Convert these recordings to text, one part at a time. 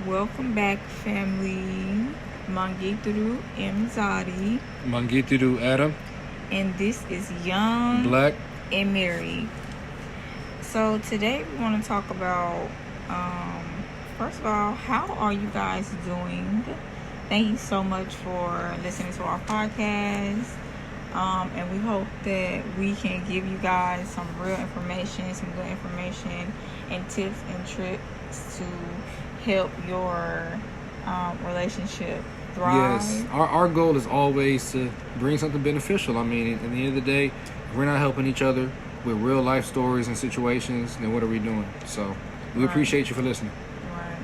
Welcome back, family. Mangituru Mzadi. Mangituru Adam. And this is Young Black and Married. So today we want to talk about, first of all, how are you guys doing? Thank you so much for listening to our podcast. And we hope that we can give you guys some real information, some good information, and tips and tricks to help your relationship thrive. Yes, our goal is always to bring something beneficial. I mean, at the end of the day, if we're not helping each other with real life stories and situations, then what are we doing? So we appreciate you for listening. Right.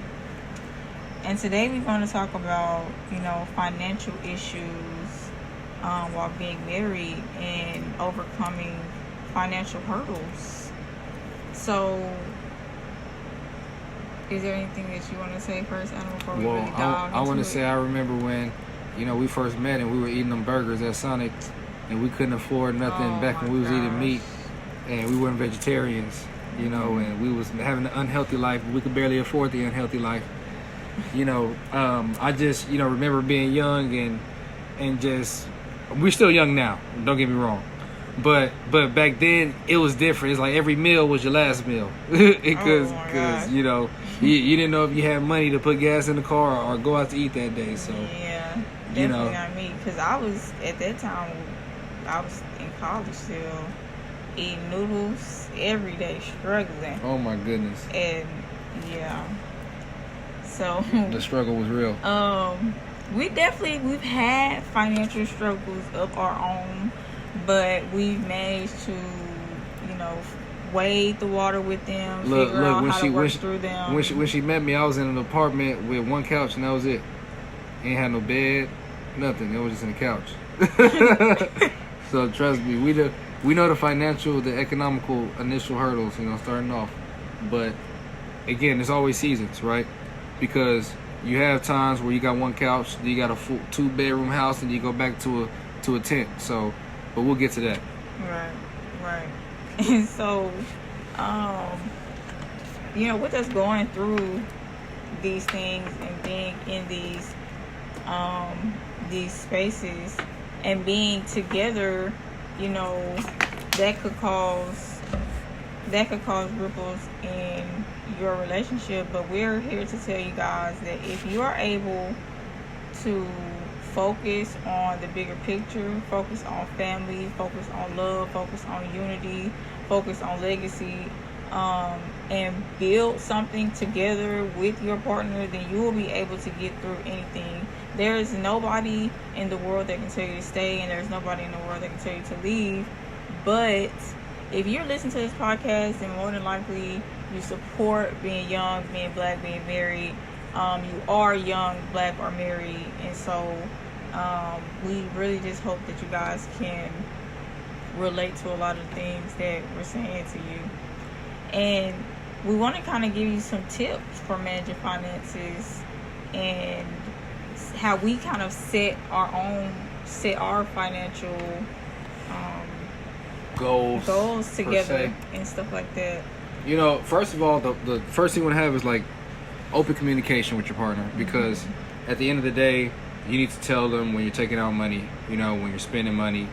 And today we're going to talk about, financial issues while being married and overcoming financial hurdles. So, is there anything that you want to say first, Adam, before we really dive into it? I want to say I remember when, we first met and we were eating them burgers at Sonic and we couldn't afford nothing back when we was eating meat and we weren't vegetarians, and we was having an unhealthy life. We could barely afford the unhealthy life. I just, remember being young and just, we're still young now, don't get me wrong. But back then it was different. It's like every meal was your last meal, because you didn't know if you had money to put gas in the car or go out to eat that day. So yeah, definitely not me, because I was at that time I was in college still, eating noodles every day, struggling. Oh my goodness. And yeah, so the struggle was real. We've had financial struggles of our own, but we've managed to, wade the water with them, figure out how to work through them. When she met me, I was in an apartment with one couch and that was it. Ain't had no bed, nothing. It was just in the couch. So trust me, we know the economical initial hurdles, starting off. But again, there's always seasons, right? Because you have times where you got one couch, you got a full 2-bedroom house, and you go back to a tent. So, but we'll get to that. Right. And so, with us going through these things and being in these spaces and being together, that could cause ripples in your relationship. But we're here to tell you guys that if you are able to focus on the bigger picture, focus on family, focus on love, focus on unity, focus on legacy, and build something together with your partner, then you will be able to get through anything. There is nobody in the world that can tell you to stay, and there's nobody in the world that can tell you to leave. But if you're listening to this podcast, then more than likely you support being young, being black, being married. You are young, black, or married. And so we really just hope that you guys can relate to a lot of things that we're saying to you. And we want to kind of give you some tips for managing finances and how we kind of set our financial goals together and stuff like that. First of all, the first thing you want to have is like open communication with your partner, because at the end of the day, you need to tell them when you're taking out money, when you're spending money,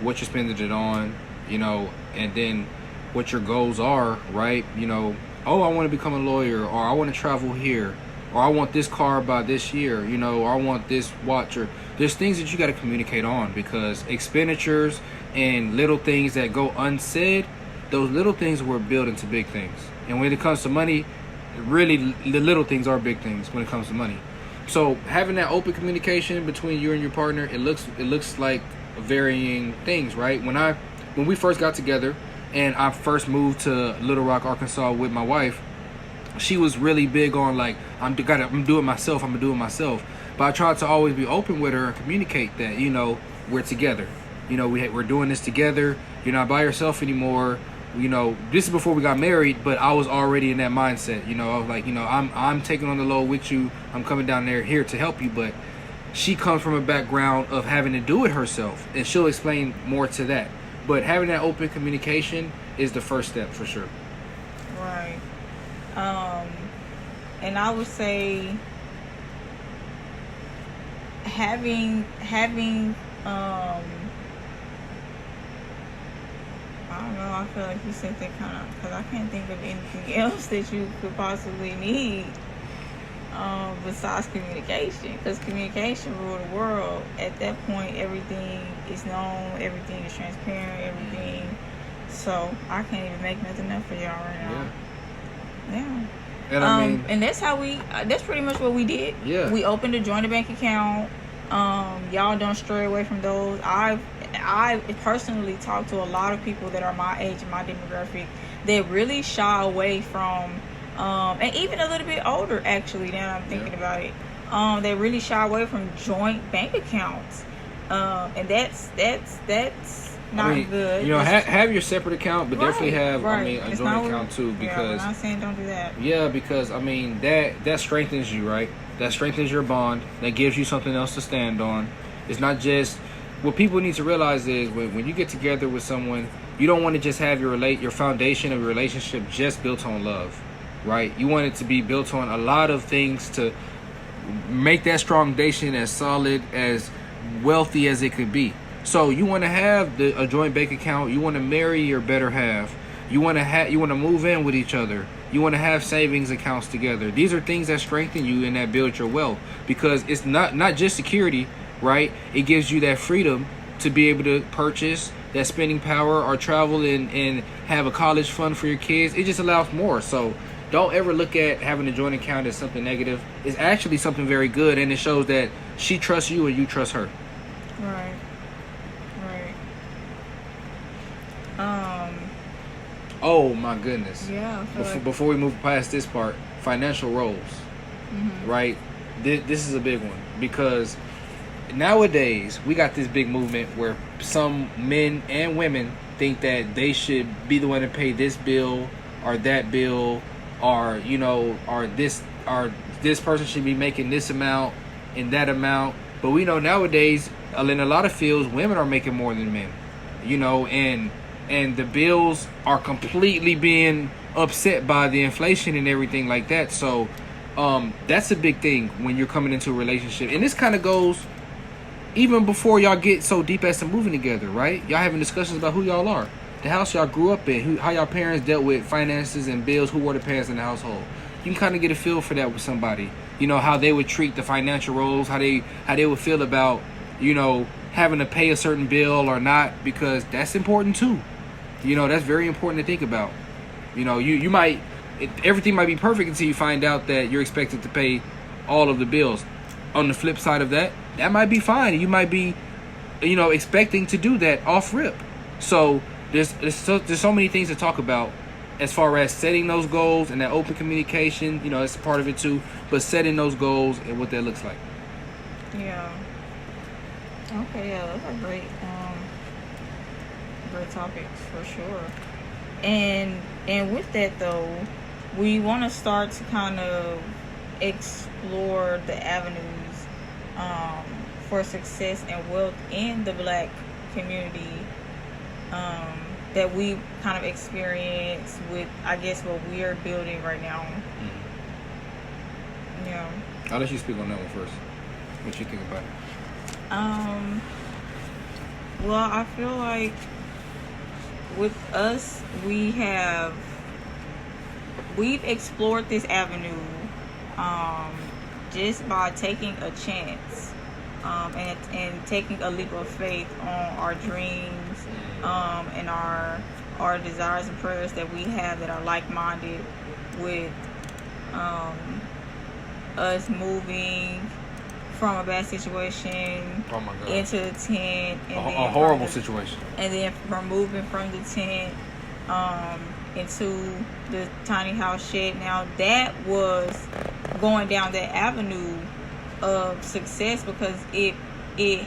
what you're spending it on, and then what your goals are, right? I want to become a lawyer, or I want to travel here, or I want this car by this year, or I want this watch, or there's things that you got to communicate on, because expenditures and little things that go unsaid, those little things will build into big things. And when it comes to money, really the little things are big things when it comes to money. So having that open communication between you and your partner, it looks like varying things, right? When we first got together and I first moved to Little Rock, Arkansas with my wife, she was really big on like, I'm doing myself, I'm gonna do it myself. But I tried to always be open with her and communicate that, we're together. We're doing this together. You're not by yourself anymore. This is before we got married, but I was already in that mindset. I was like, I'm taking on the load with you. I'm coming down there here to help you. But she comes from a background of having to do it herself, and she'll explain more to that. But having that open communication is the first step for sure. Right. and I would say having I don't know, I feel like you said that kind of, because I can't think of anything else that you could possibly need besides communication, because communication rule the world. At that point, everything is known, everything is transparent, everything. So I can't even make nothing up for y'all right now. Yeah. And I mean, and that's how that's pretty much what we did. Yeah. We opened a joint bank account. Y'all don't stray away from those. I personally talked to a lot of people that are my age and my demographic that really shy away from, and even a little bit older actually, now I'm thinking about it. They really shy away from joint bank accounts. And that's not good. You know, have your separate account, but definitely have a it's joint account too, because I'm not saying don't do that. Yeah, because I mean that strengthens you, right? That strengthens your bond. That gives you something else to stand on. It's not just what people need to realize is when you get together with someone, you don't want to just have your foundation of your relationship just built on love, right? You want it to be built on a lot of things to make that strong foundation as solid, as wealthy as it could be. So you want to have a joint bank account. You want to marry your better half. You want to move in with each other. You want to have savings accounts together. These are things that strengthen you and that build your wealth, because it's not just security, right? It gives you that freedom to be able to purchase, that spending power, or travel and have a college fund for your kids. It just allows more. So don't ever look at having a joint account as something negative. It's actually something very good, and it shows that she trusts you and you trust her. Right. Oh my goodness. Yeah. Before we move past this part, financial roles. Mm-hmm. Right? This is a big one, because nowadays we got this big movement where some men and women think that they should be the one to pay this bill or that bill, or this person should be making this amount and that amount. But we know nowadays in a lot of fields women are making more than men, and the bills are completely being upset by the inflation and everything like that. So that's a big thing when you're coming into a relationship. And this kind of goes even before y'all get so deep as to moving together, right? Y'all having discussions about who y'all are, the house y'all grew up in, how y'all parents dealt with finances and bills, who were the parents in the household. You can kind of get a feel for that with somebody. How they would treat the financial roles, how they would feel about, having to pay a certain bill or not, because that's important too. That's very important to think about. You might, everything might be perfect until you find out that you're expected to pay all of the bills. On the flip side of that might be fine. You might be, expecting to do that off rip. So there's so many things to talk about as far as setting those goals and that open communication. It's a part of it too. But setting those goals and what that looks like. Yeah. Okay. Yeah, those are great topics for sure. And with that though, we want to start to kind of explore the avenues for success and wealth in the Black community that we kind of experience with, I guess, what we are building right now. Mm-hmm. Yeah. I'll let you speak on that one first. What you think about it? Well, I feel like with us, we've explored this avenue just by taking a chance and taking a leap of faith on our dreams and our desires and prayers that we have that are like-minded with us moving from a bad situation into the tent, and a horrible situation, and then from moving from the tent into the tiny house shed. Now that was going down that avenue of success because it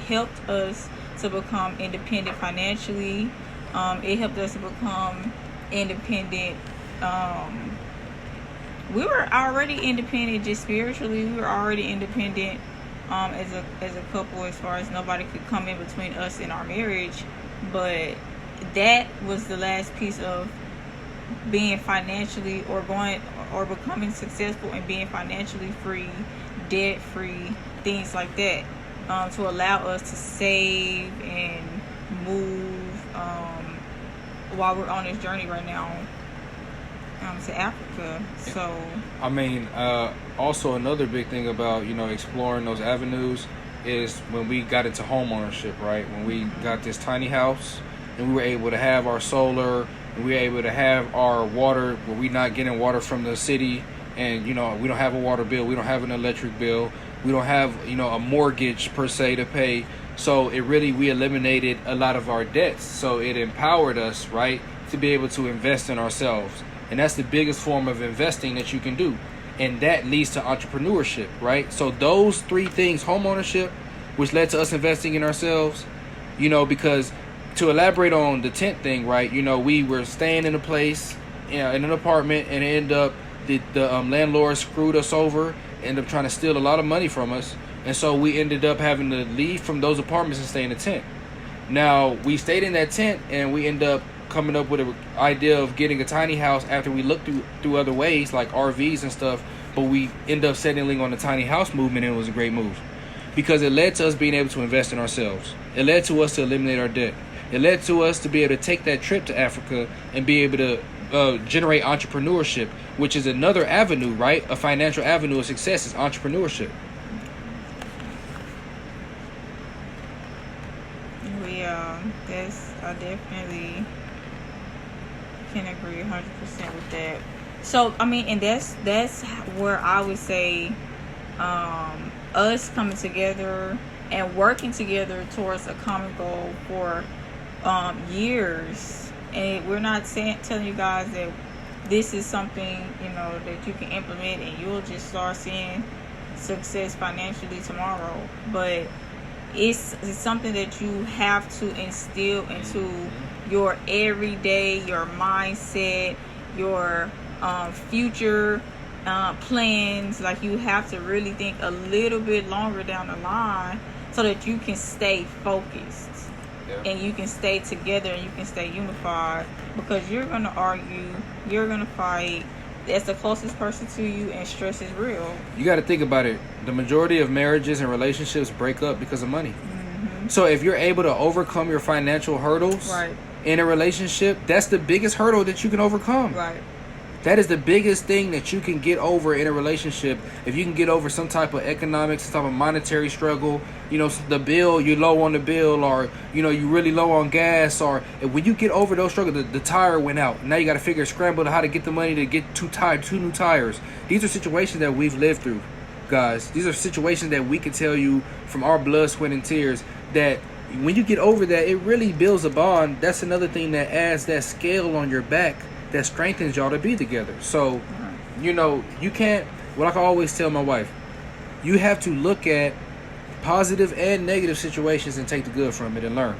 helped us to become independent financially. It helped us to become independent. We were already independent just spiritually. We were already independent as a couple, as far as nobody could come in between us and our marriage. But that was the last piece of being financially or or becoming successful and being financially free, debt free, things like that, to allow us to save and move while we're on this journey right now to Africa. So I mean, also another big thing about, exploring those avenues is when we got into home ownership, right? When we got this tiny house and we were able to have our solar and we were able to have our water where we not getting water from the city, and we don't have a water bill, we don't have an electric bill, we don't have a mortgage per se to pay. So we eliminated a lot of our debts. So it empowered us, right, to be able to invest in ourselves. And that's the biggest form of investing that you can do. And that leads to entrepreneurship, right? So those three things, home ownership, which led to us investing in ourselves, because to elaborate on the tent thing, right, we were staying in a place, in an apartment, and it ended up the landlord screwed us over, ended up trying to steal a lot of money from us. And so we ended up having to leave from those apartments and stay in a tent. Now, we stayed in that tent and we ended up coming up with an idea of getting a tiny house after we looked through other ways like RVs and stuff. But we ended up settling on the tiny house movement, and it was a great move because it led to us being able to invest in ourselves. It led to us to eliminate our debt. It led to us to be able to take that trip to Africa and be able to generate entrepreneurship, which is another avenue, right? A financial avenue of success is entrepreneurship. I definitely can agree 100% with that. So, I mean, and that's where I would say us coming together and working together towards a common goal for years. And we're not telling you guys that this is something, that you can implement and you'll just start seeing success financially tomorrow. But it's something that you have to instill into your everyday, your mindset, your future plans. Like, you have to really think a little bit longer down the line so that you can stay focused. Yeah. And you can stay together and you can stay unified, because you're going to argue, you're going to fight. That's the closest person to you, and stress is real. You got to think about it. The majority of marriages and relationships break up because of money. Mm-hmm. So if you're able to overcome your financial hurdles in a relationship, that's the biggest hurdle that you can overcome. Right. That is the biggest thing that you can get over in a relationship. If you can get over some type of economic, some type of monetary struggle, the bill, you're low on the bill, or, you're really low on gas, or when you get over those struggles, the tire went out. Now you got to scramble how to get the money to get two new tires. These are situations that we've lived through, guys. These are situations that we can tell you from our blood, sweat, and tears that when you get over that, it really builds a bond. That's another thing that adds that scale on your back that strengthens y'all to be together. So, you can't, what I can always tell my wife, you have to look at positive and negative situations and take the good from it and learn.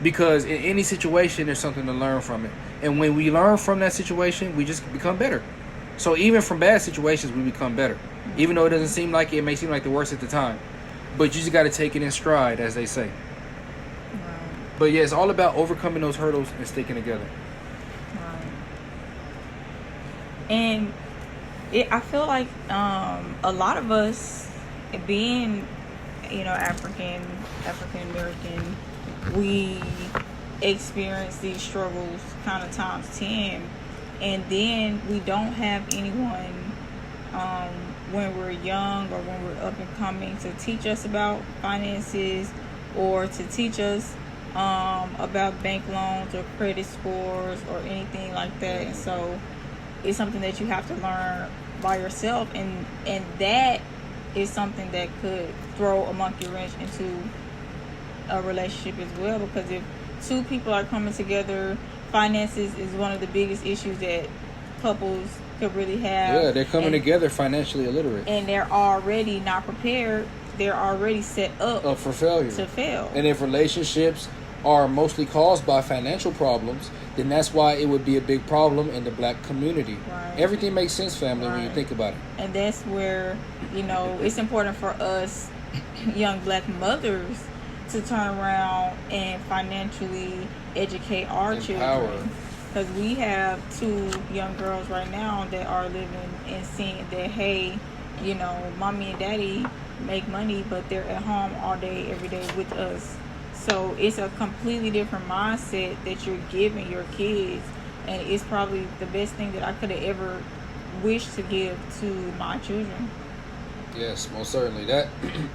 Because in any situation, there's something to learn from it. And when we learn from that situation, we just become better. So even from bad situations, we become better. Even though it doesn't seem like it, may seem like the worst at the time. But you just got to take it in stride, as they say. But yeah, it's all about overcoming those hurdles and sticking together. And I feel like a lot of us, being African American, we experience these struggles kind of times 10, and then we don't have anyone when we're young or when we're up and coming to teach us about finances or to teach us about bank loans or credit scores or anything like that. And so it's something that you have to learn by yourself, and that is something that could throw a monkey wrench into a relationship as well, because if two people are coming together, finances is one of the biggest issues that couples could really have. Yeah, they're coming together financially illiterate, and they're already not prepared. They're already set up for failure, to fail. And if relationships are mostly caused by financial problems, then that's why it would be a big problem in the black community. Right. Everything makes sense, family, when you think about it. And that's where, it's important for us young black mothers to turn around and financially educate our children Because we have 2 young girls right now that are living and seeing that, hey, you know, mommy and daddy make money, but they're at home all day, every day with us. So it's a completely different mindset that you're giving your kids, and it's probably the best thing that I could have ever wished to give to my children. Yes, most certainly. That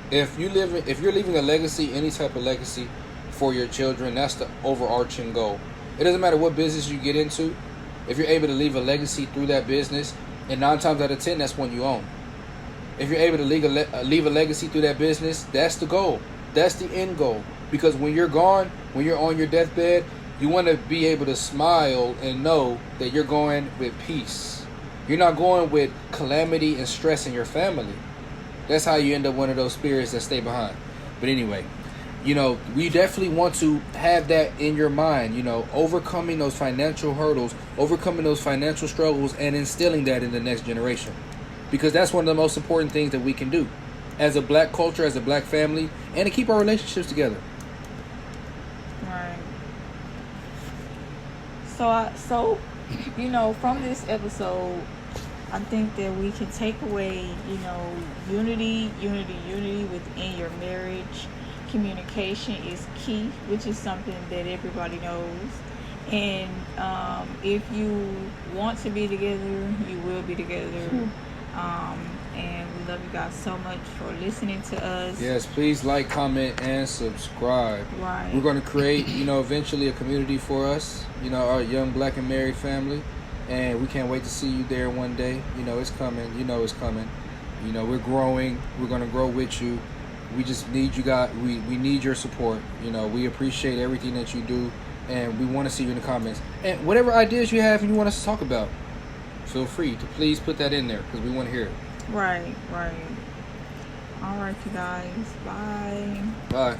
if you're leaving a legacy, any type of legacy for your children, that's the overarching goal. It doesn't matter what business you get into. If you're able to leave a legacy through that business, and 9 times out of 10, that's one you own. If you're able to leave a legacy through that business, that's the goal. That's the end goal. Because when you're gone, when you're on your deathbed, you want to be able to smile and know that you're going with peace. You're not going with calamity and stress in your family. That's how you end up one of those spirits that stay behind. But anyway, you know, we definitely want to have that in your mind, you know, overcoming those financial hurdles, overcoming those financial struggles, and instilling that in the next generation. Because that's one of the most important things that we can do as a black culture, as a black family, and to keep our relationships together. Right. So, you know, from this episode, I think that we can take away, you know, unity within your marriage. Communication is key, which is something that everybody knows. And if you want to be together, you will be together. And we love you guys so much for listening to us. Yes, please like, comment, and subscribe. Right. We're going to create, you know, eventually a community for us, you know, our young black and married family. And we can't wait to see you there one day. You know, it's coming. You know it's coming. You know, we're growing. We're going to grow with you. We just need you guys. We need your support. You know, we appreciate everything that you do. And we want to see you in the comments. And whatever ideas you have and you want us to talk about, feel free to please put that in there because we want to hear it. Right. All right, you guys. Bye. Bye.